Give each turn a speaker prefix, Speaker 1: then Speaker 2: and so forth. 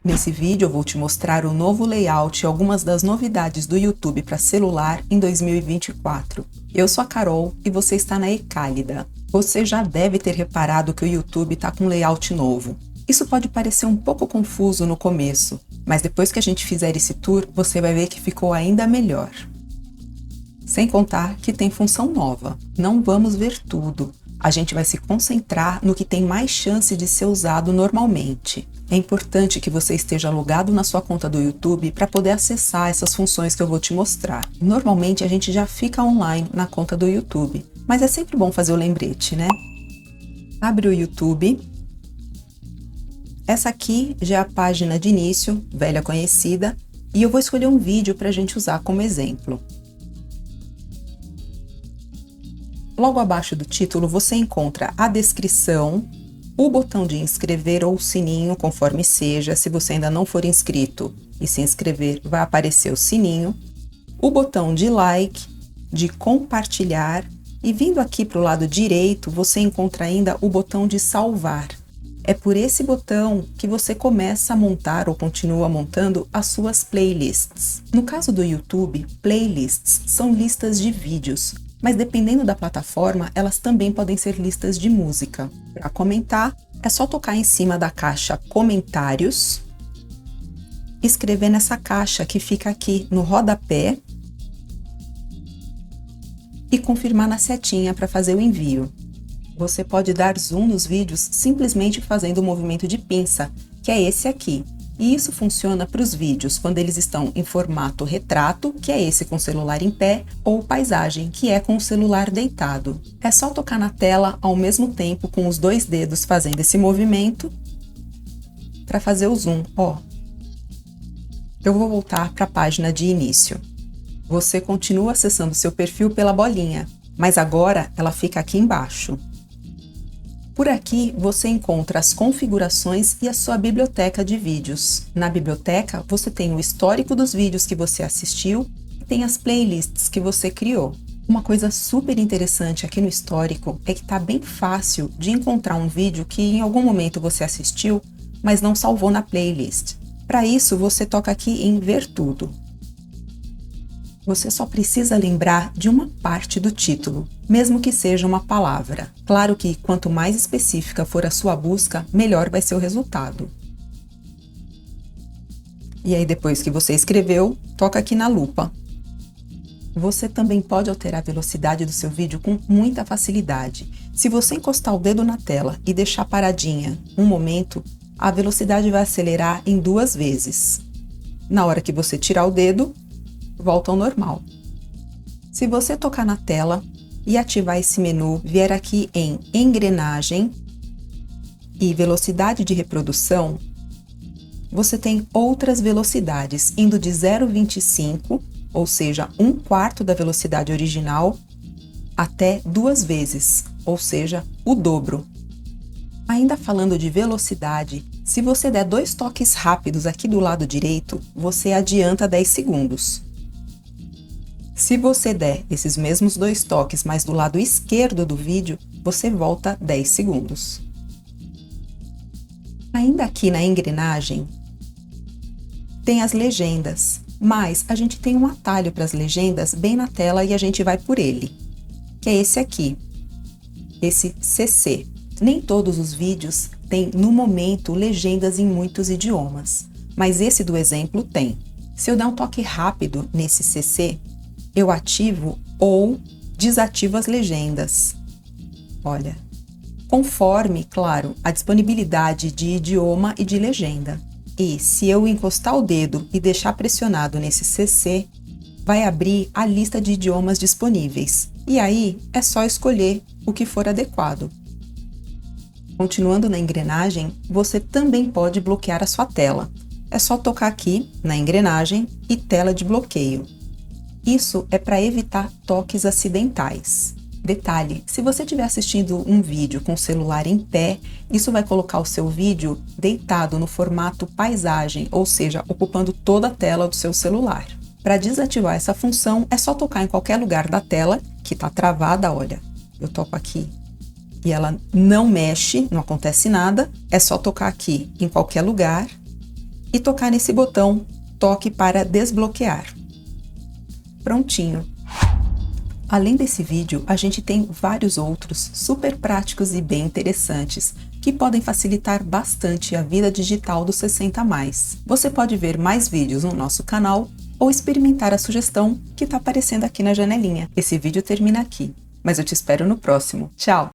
Speaker 1: Nesse vídeo eu vou te mostrar o novo layout e algumas das novidades do YouTube para celular em 2024. Eu sou a Carol e você está na Ecálida. Você já deve ter reparado que o YouTube está com um layout novo. Isso pode parecer um pouco confuso no começo, mas depois que a gente fizer esse tour, você vai ver que ficou ainda melhor. Sem contar que tem função nova. Não vamos ver tudo. A gente vai se concentrar no que tem mais chance de ser usado normalmente. É importante que você esteja logado na sua conta do YouTube para poder acessar essas funções que eu vou te mostrar. Normalmente a gente já fica online na conta do YouTube, mas é sempre bom fazer o lembrete, né? Abre o YouTube. Essa aqui já é a página de início, velha conhecida, e eu vou escolher um vídeo para a gente usar como exemplo. Logo abaixo do título você encontra a descrição, o botão de inscrever ou o sininho, conforme seja. Se você ainda não for inscrito e se inscrever, vai aparecer o sininho, o botão de like, de compartilhar, e vindo aqui para o lado direito você encontra ainda o botão de salvar. É por esse botão que você começa a montar ou continua montando as suas playlists. No caso do YouTube, playlists são listas de vídeos, mas dependendo da plataforma, elas também podem ser listas de música. Para comentar, é só tocar em cima da caixa Comentários, escrever nessa caixa que fica aqui no rodapé e confirmar na setinha para fazer o envio. Você pode dar zoom nos vídeos simplesmente fazendo o movimento de pinça, que é esse aqui. E isso funciona para os vídeos quando eles estão em formato retrato, que é esse com o celular em pé, ou paisagem, que é com o celular deitado. É só tocar na tela ao mesmo tempo com os dois dedos fazendo esse movimento para fazer o zoom. Ó, eu vou voltar para a página de início. Você continua acessando seu perfil pela bolinha, mas agora ela fica aqui embaixo. Por aqui você encontra as configurações e a sua biblioteca de vídeos. Na biblioteca você tem o histórico dos vídeos que você assistiu e tem as playlists que você criou. Uma coisa super interessante aqui no histórico é que está bem fácil de encontrar um vídeo que em algum momento você assistiu, mas não salvou na playlist. Para isso você toca aqui em Ver Tudo. Você só precisa lembrar de uma parte do título, mesmo que seja uma palavra. Claro que quanto mais específica for a sua busca, melhor vai ser o resultado. E aí depois que você escreveu, toca aqui na lupa. Você também pode alterar a velocidade do seu vídeo com muita facilidade. Se você encostar o dedo na tela e deixar paradinha um momento, a velocidade vai acelerar em 2 vezes. Na hora que você tirar o dedo, volta ao normal. Se você tocar na tela e ativar esse menu, vier aqui em engrenagem e velocidade de reprodução, você tem outras velocidades, indo de 0,25, ou seja, 1/4 da velocidade original, até 2 vezes, ou seja, o dobro. Ainda falando de velocidade, se você der 2 toques rápidos aqui do lado direito, você adianta 10 segundos. Se você der esses mesmos 2 toques, mas do lado esquerdo do vídeo, você volta 10 segundos. Ainda aqui na engrenagem, tem as legendas, mas a gente tem um atalho para as legendas bem na tela e a gente vai por ele, que é esse aqui, esse CC. Nem todos os vídeos têm, no momento, legendas em muitos idiomas, mas esse do exemplo tem. Se eu der um toque rápido nesse CC, eu ativo ou desativo as legendas. Olha, conforme, claro, a disponibilidade de idioma e de legenda. E se eu encostar o dedo e deixar pressionado nesse CC, vai abrir a lista de idiomas disponíveis. E aí é só escolher o que for adequado. Continuando na engrenagem, você também pode bloquear a sua tela. É só tocar aqui na engrenagem e tela de bloqueio. Isso é para evitar toques acidentais. Detalhe, se você estiver assistindo um vídeo com o celular em pé, isso vai colocar o seu vídeo deitado no formato paisagem, ou seja, ocupando toda a tela do seu celular. Para desativar essa função, é só tocar em qualquer lugar da tela, que está travada, olha, eu toco aqui e ela não mexe, não acontece nada, é só tocar aqui em qualquer lugar e tocar nesse botão Toque para desbloquear. Prontinho! Além desse vídeo, a gente tem vários outros super práticos e bem interessantes, que podem facilitar bastante a vida digital dos 60+. Você pode ver mais vídeos no nosso canal ou experimentar a sugestão que está aparecendo aqui na janelinha. Esse vídeo termina aqui, mas eu te espero no próximo. Tchau!